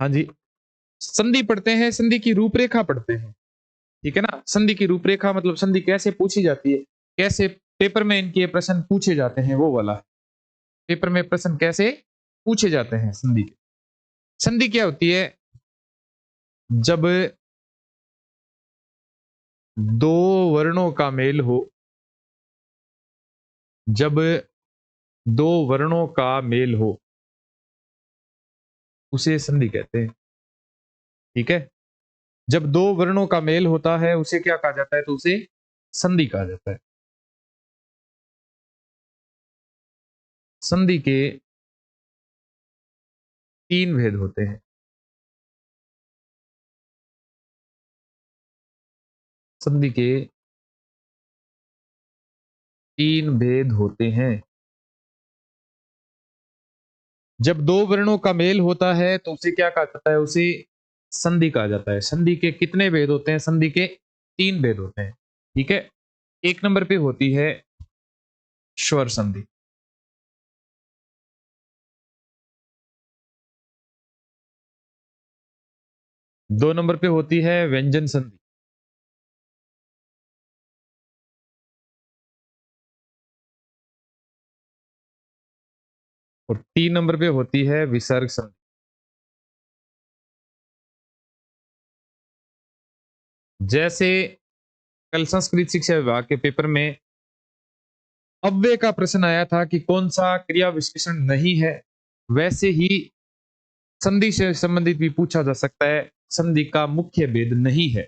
हाँ जी, संधि पढ़ते हैं, संधि की रूपरेखा पढ़ते हैं, ठीक है ना? संधि की रूपरेखा मतलब संधि कैसे पूछी जाती है, कैसे पेपर में इनके प्रश्न पूछे जाते हैं, वो वाला। पेपर में प्रश्न कैसे पूछे जाते हैं संधि के। संधि क्या होती है? जब 2 वर्णों का मेल हो, जब 2 वर्णों का मेल हो, उसे संधि कहते हैं, ठीक है? जब 2 वर्णों का मेल होता है, उसे क्या कहा जाता है? तो उसे संधि कहा जाता है। संधि के 3 भेद होते हैं। संधि के 3 भेद होते हैं। जब 2 वर्णों का मेल होता है, तो उसे क्या कहा जाता है? उसे संधि कहा जाता है। संधि के कितने भेद होते हैं? संधि के 3 भेद होते हैं, ठीक है? 1 नंबर पे होती है स्वर संधि। 2 नंबर पे होती है व्यंजन संधि। और 3 नंबर पे होती है विसर्ग संधि। जैसे कल संस्कृत शिक्षा विभाग के पेपर में अव्यय का प्रश्न आया था कि कौन सा क्रिया विशेषण नहीं है, वैसे ही संधि से संबंधित भी पूछा जा सकता है। संधि का मुख्य भेद नहीं है।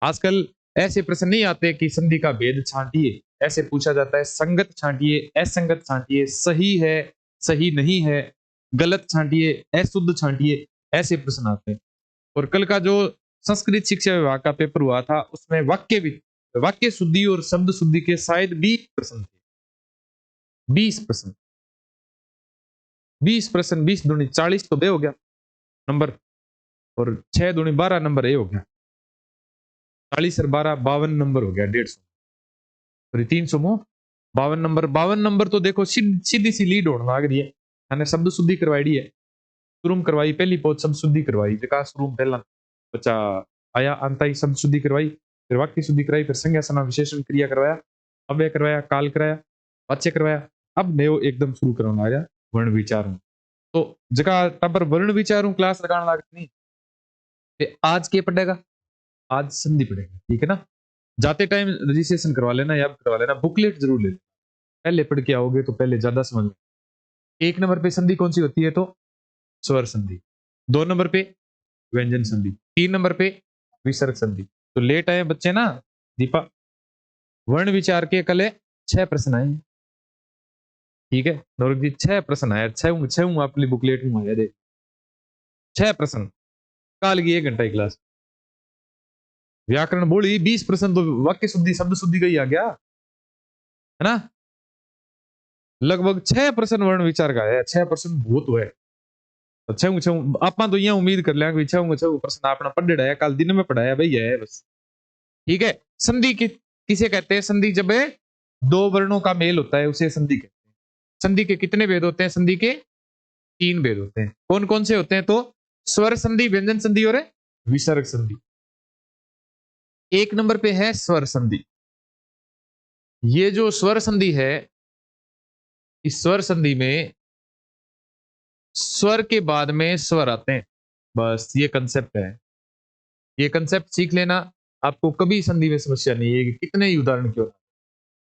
आजकल ऐसे प्रश्न नहीं आते कि संधि का भेद छांटिए, ऐसे पूछा जाता है संगत छांटिए, असंगत छांटिए, सही है, सही नहीं है, गलत छांटिए, अशुद्ध छांटिए, ऐसे प्रश्न आते हैं। और कल का जो संस्कृत शिक्षा विभाग का पेपर हुआ था, उसमें वाक्य शुद्धि और शब्द शुद्धि के शायद 20 प्रश्न थे। 20 प्रश्न, 20 प्रश्न, 20 दूनी 40 तो बे हो गया नंबर, और 6 दूनी 12 नंबर ए हो गया। 40 और 12 52 नंबर हो गया, 150। और 300 मो 52 नंबर, 52 नंबर तो देखो सीधी सी लीड होने लग रही है। मैंने शब्द शुद्धि करवाई है, शुरू करवाई पहली पहुंच शब्द शुद्धि करवाई, विकास रूम पहला बच्चा आया अंता ही शब्द शुद्धि करवाई, फिर वाक्य शुद्धि कराई, फिर संज्ञा सना विशेषण क्रिया करवाया, अव्यय करवाया, काल कराया, वाच्य करवाया। अब मैं वो एकदम शुरू करवाना आ गया वर्ण विचार। तो जगह पर वर्ण विचार क्लास लगाने लग नहीं, आज के पढ़ेगा, आज संधि पढ़ेगा, ठीक है ना? जाते टाइम रजिस्ट्रेशन करवा लेना या करवा लेना, बुकलेट जरूर ले लेना। पहले पढ़ के आओगे तो पहले ज्यादा समझ में। 1 नंबर पे संधि कौन सी होती है? तो स्वर संधि। 2 नंबर पे व्यंजन संधि। 3 नंबर पे विसर्ग संधि। तो लेट आए बच्चे ना दीपा, वर्ण विचार के कल 6 प्रश्न आए, ठीक है? नौरक जी 6 प्रश्न आए, 6 अपनी बुकलेट में आया देख, 6 प्रश्न काल की 1 घंटा की क्लास। व्याकरण बोली 20 प्रश्न तो वाक्य शुद्धि शब्द शुद्धि का ही आ गया, है ना? लगभग 6 प्रश्न वर्ण विचार का है, 6 प्रश्न बहुत हुए। तो छऊ आप तो यह उम्मीद कर लिया कि छऊ प्रश्न आपने पढ़ है, कल दिन में पढ़ाया भाई है बस, ठीक है? संधि किसे कहते हैं? संधि जब 2 वर्णों का मेल होता है, उसे संधि कहते हैं। संधि के कितने भेद होते हैं? संधि के 3 भेद होते हैं। कौन कौन से होते हैं? तो स्वर संधि, व्यंजन संधि और विसर्ग संधि। 1 नंबर पे है स्वर संधि। ये जो स्वर संधि है, इस स्वर संधि में स्वर के बाद में स्वर आते हैं, बस ये कंसेप्ट है। ये कंसेप्ट सीख लेना, आपको कभी संधि में समस्या नहीं है कि कितने ही उदाहरण क्यों।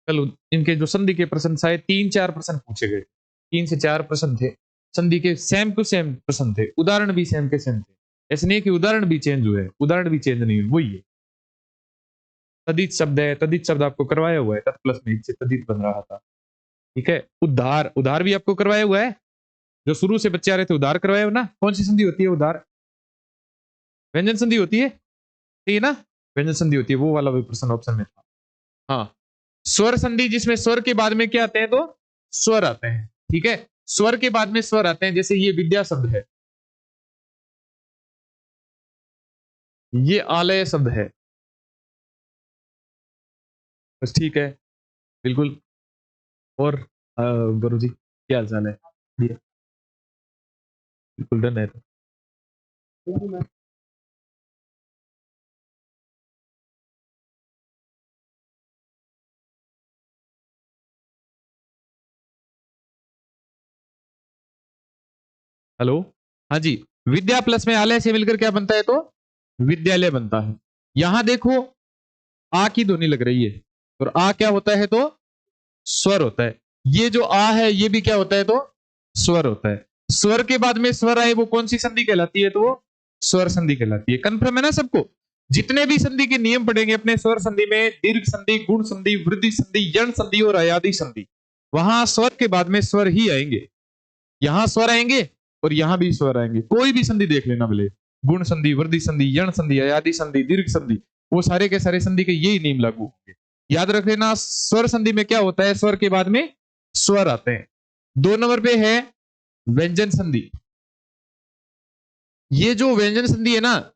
कल इनके जो संधि के प्रश्न शायद 3-4 प्रश्न पूछे गए, 3 से 4 प्रश्न थे संधि के, सेम टू सेम प्रश्न थे, उदाहरण भी सेम के सेम थे। ऐसे नहीं कि उदाहरण भी चेंज हुए, उदाहरण भी चेंज नहीं हुए, वही है। तदित शब्द है, तदित शब्द आपको करवाया हुआ है, तत् प्लस में से तदित बन रहा था, ठीक है? उद्धार, उद्धार भी आपको करवाया हुआ है, जो शुरू से बच्चे आ रहे थे उद्धार करवाया हो ना। कौन सी संधि होती है उद्धार? व्यंजन संधि होती है, ठीक है ना? व्यंजन संधि होती है, वो वाला भी प्रश्न ऑप्शन में था। हाँ, स्वर संधि जिसमें स्वर के बाद में क्या आते हैं? तो स्वर आते हैं, ठीक है? स्वर के बाद में स्वर आते हैं, जैसे ये विद्या शब्द है, ये आलय शब्द है, बस ठीक है, बिल्कुल। और गुरु जी क्या हाल चाल है? बिल्कुल डन है। हेलो। हाँ जी। विद्या प्लस में आलय से मिलकर क्या बनता है तो विद्यालय बनता है। यहां देखो आ की ध्वनि लग रही है और आ क्या होता है तो स्वर होता है। ये जो आ है ये भी क्या होता है तो स्वर होता है। स्वर के बाद में स्वर आए वो कौन सी संधि कहलाती है तो वो स्वर संधि कहलाती है। कन्फर्म है ना सबको? जितने भी संधि के नियम पढ़ेंगे अपने स्वर संधि में, दीर्घ संधि, गुण संधि, वृद्धि संधि, यण संधि और अयादि संधि, वहां स्वर के बाद में स्वर ही आएंगे। यहां स्वर आएंगे और यहां भी स्वर आएंगे। कोई भी संधि देख लेना भले, गुण संधि, वृद्धि संधि, यण संधि, अयादि संधि, दीर्घ संधि, वो सारे के सारे संधि के यही नियम लागू होंगे। याद रख लेना स्वर संधि में क्या होता है, स्वर के बाद में स्वर आते हैं। 2 नंबर पे है व्यंजन संधि। ये जो व्यंजन संधि है ना,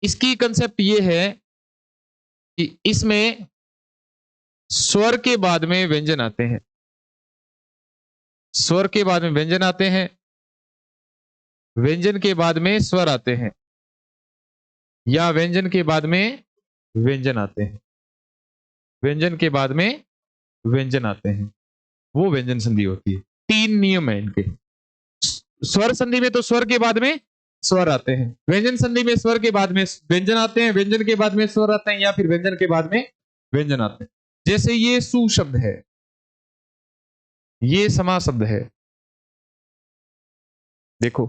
इसकी कंसेप्ट ये है कि इसमें स्वर के बाद में व्यंजन आते हैं। स्वर के बाद में व्यंजन आते हैं, व्यंजन के बाद में स्वर आते हैं, या व्यंजन के बाद में व्यंजन आते हैं, व्यंजन के बाद में व्यंजन आते हैं, वो व्यंजन संधि होती है। 3 नियम है इनके। स्वर संधि में तो स्वर के बाद में स्वर आते हैं, व्यंजन संधि में स्वर के बाद में व्यंजन आते हैं, व्यंजन के बाद में स्वर आते हैं, या फिर व्यंजन के बाद में व्यंजन आते हैं। जैसे ये सु शब्द है, ये समा शब्द है। देखो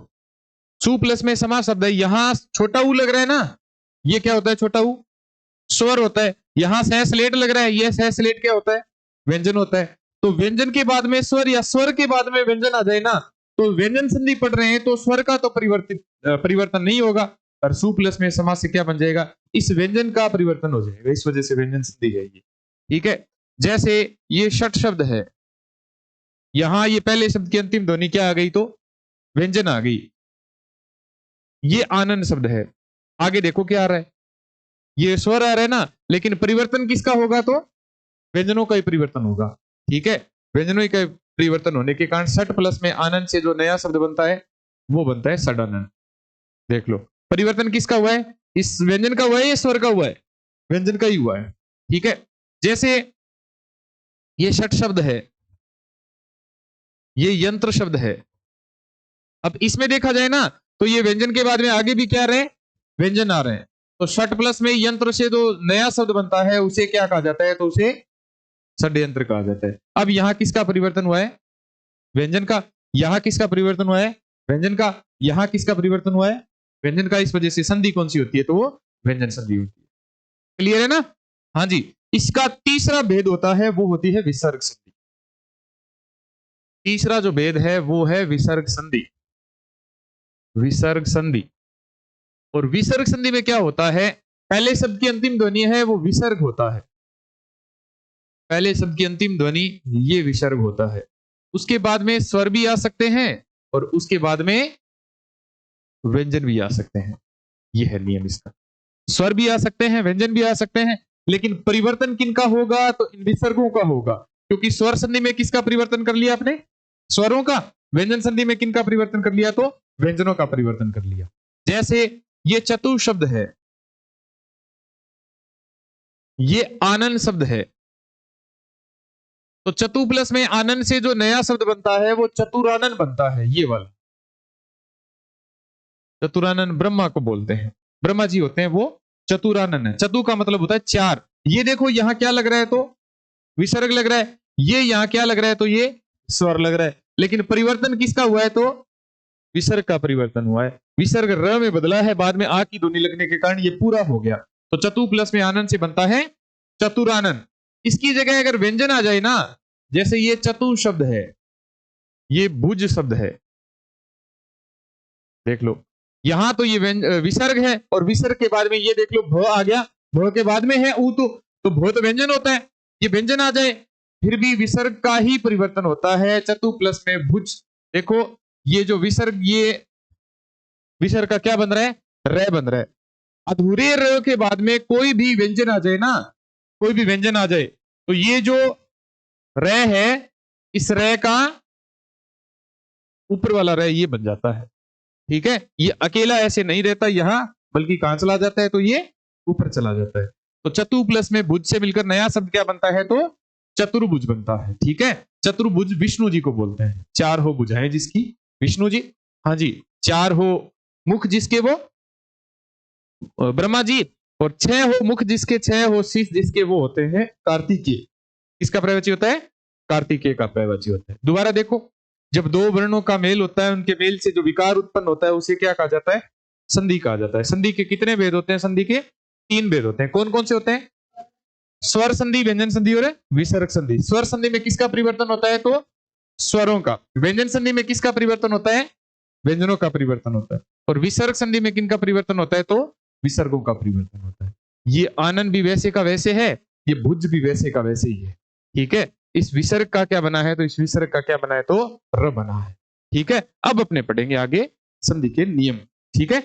सु प्लस में समा शब्द है, यहां छोटा ऊ लग रहा है ना, ये क्या होता है छोटा ऊ स्वर होता है। यहां सह स्लेट लग रहा है, ये सह स्लेट क्या होता है व्यंजन होता है। तो व्यंजन के बाद में स्वर या स्वर के बाद में व्यंजन आ जाए ना, तो व्यंजन संधि पढ़ रहे हैं तो स्वर का तो परिवर्तन नहीं होगा, और सु प्लस में समास से क्या बन जाएगा, इस व्यंजन का परिवर्तन हो जाएगा। इस वजह से व्यंजन संधि है ये। ठीक है। जैसे ये षट शब्द है, यहां ये पहले शब्द की अंतिम ध्वनि क्या आ गई तो व्यंजन आ गई। ये आनंद शब्द है, आगे देखो क्या आ रहा है, ये स्वर आ रहा है ना, लेकिन परिवर्तन किसका होगा तो व्यंजनों का ही परिवर्तन होगा। ठीक है। व्यंजनों का परिवर्तन होने के कारण सट प्लस में आनंद से जो नया शब्द बनता है वो बनता है सडानंद। देख लो परिवर्तन किसका हुआ है, इस व्यंजन का हुआ है या स्वर का हुआ है, व्यंजन का ही हुआ है। ठीक है। जैसे ये षट शब्द है, ये यंत्र शब्द है। अब इसमें देखा जाए ना तो ये व्यंजन के बाद में आगे भी क्या रहे व्यंजन आ रहे हैं। तो षट प्लस में यंत्र से जो नया शब्द बनता है उसे क्या कहा जाता है तो उसे षड्यंत्र कहा जाता है। अब यहां किसका परिवर्तन हुआ है, व्यंजन का। यहां किसका परिवर्तन हुआ है, व्यंजन का। यहां किसका परिवर्तन हुआ है, व्यंजन का। इस वजह से संधि कौन सी होती है तो वो व्यंजन संधि होती है। क्लियर है ना? हाँ जी। इसका तीसरा भेद होता है वो होती है विसर्ग संधि। तीसरा जो भेद है वो है विसर्ग संधि। विसर्ग संधि। और विसर्ग संधि में क्या होता है, पहले शब्द की अंतिम ध्वनि है वो विसर्ग होता है। पहले शब्द की अंतिम ध्वनि ये विसर्ग होता है। उसके बाद में स्वर भी आ सकते हैं और उसके बाद में व्यंजन भी आ सकते हैं। ये है नियम इसका। स्वर भी आ सकते हैं, व्यंजन भी आ सकते हैं, लेकिन परिवर्तन किनका होगा तो इन विसर्गों का होगा। क्योंकि स्वर संधि में किसका परिवर्तन कर लिया आपने, स्वरों का। व्यंजन संधि में किनका परिवर्तन कर लिया तो व्यंजनों का परिवर्तन कर लिया। जैसे ये चतु शब्द है, ये आनंद शब्द है। तो चतु प्लस में आनंद से जो नया शब्द बनता है वो चतुरानंद बनता है। ये वाला चतुरानंद ब्रह्मा को बोलते हैं, ब्रह्मा जी होते हैं वो चतुरानंद है। चतु का मतलब होता है चार। ये देखो यहां क्या लग रहा है तो विसर्ग लग रहा है, ये यहां क्या लग रहा है तो ये स्वर लग रहा है। लेकिन परिवर्तन किसका हुआ है तो विसर्ग का परिवर्तन हुआ है। विसर्ग र में बदला है, बाद में आ की ध्वनि लगने के कारण ये पूरा हो गया। तो चतु प्लस में आनंद से बनता है चतुरानंद। इसकी जगह अगर व्यंजन आ जाए ना, जैसे ये चतु शब्द है, ये भुज शब्द है। देख लो यहां तो ये विसर्ग है और विसर्ग के बाद में ये देख लो भ आ गया, भ के बाद में है ऊ, तो भ तो व्यंजन होता है। ये व्यंजन आ जाए फिर भी विसर्ग का ही परिवर्तन होता है। चतु प्लस में भुज। देखो ये जो विसर्ग, ये विसर्ग का क्या बन रहा है, र बन रहा है। अधूरे र के बाद में कोई भी व्यंजन आ जाए ना, कोई भी व्यंजन आ जाए तो ये जो र है, इस र का ऊपर वाला र ये बन जाता है। ठीक है, ये अकेला ऐसे नहीं रहता यहां, बल्कि कहां चला जाता है, तो ये ऊपर चला जाता है। तो चतु प्लस में भुज से मिलकर नया शब्द क्या बनता है, तो चतुर्भुज बनता है। ठीक है, चतुर्भुज विष्णु जी को बोलते हैं, चार हो भुजाएं जिसकी, विष्णु जी। हाँ जी, चार हो मुख जिसके, वो ब्रह्मा जी। और छह हो मुख जिसके, छह हो शीश जिसके, वो होते हैं कार्तिकेय। किसका पर्यायवाची होता है, कार्तिकेय का पर्यायवाची होता है। दोबारा देखो, जब दो वर्णों का मेल होता है, उनके मेल से जो विकार उत्पन्न होता है उसे क्या कहा जाता है, संधि कहा जाता है। संधि के कितने भेद होते हैं, संधि के तीन भेद होते हैं। कौन कौन से होते हैं, स्वर संधि, व्यंजन संधि और विसर्ग संधि। स्वर संधि में किसका परिवर्तन होता है, तो स्वरों का। व्यंजन संधि में किसका परिवर्तन होता है, व्यंजनों का परिवर्तन होता है। और विसर्ग संधि में किनका परिवर्तन होता है, तो विसर्गों का परिवर्तन होता है। ये आनंद भी वैसे का वैसे है, ये भुज भी वैसे का वैसे ही है। ठीक है, इस विसर्ग का क्या बना है, तो इस विसर्ग का क्या बना है, तो र बना है। ठीक है, अब अपने पढ़ेंगे आगे संधि के नियम। ठीक है,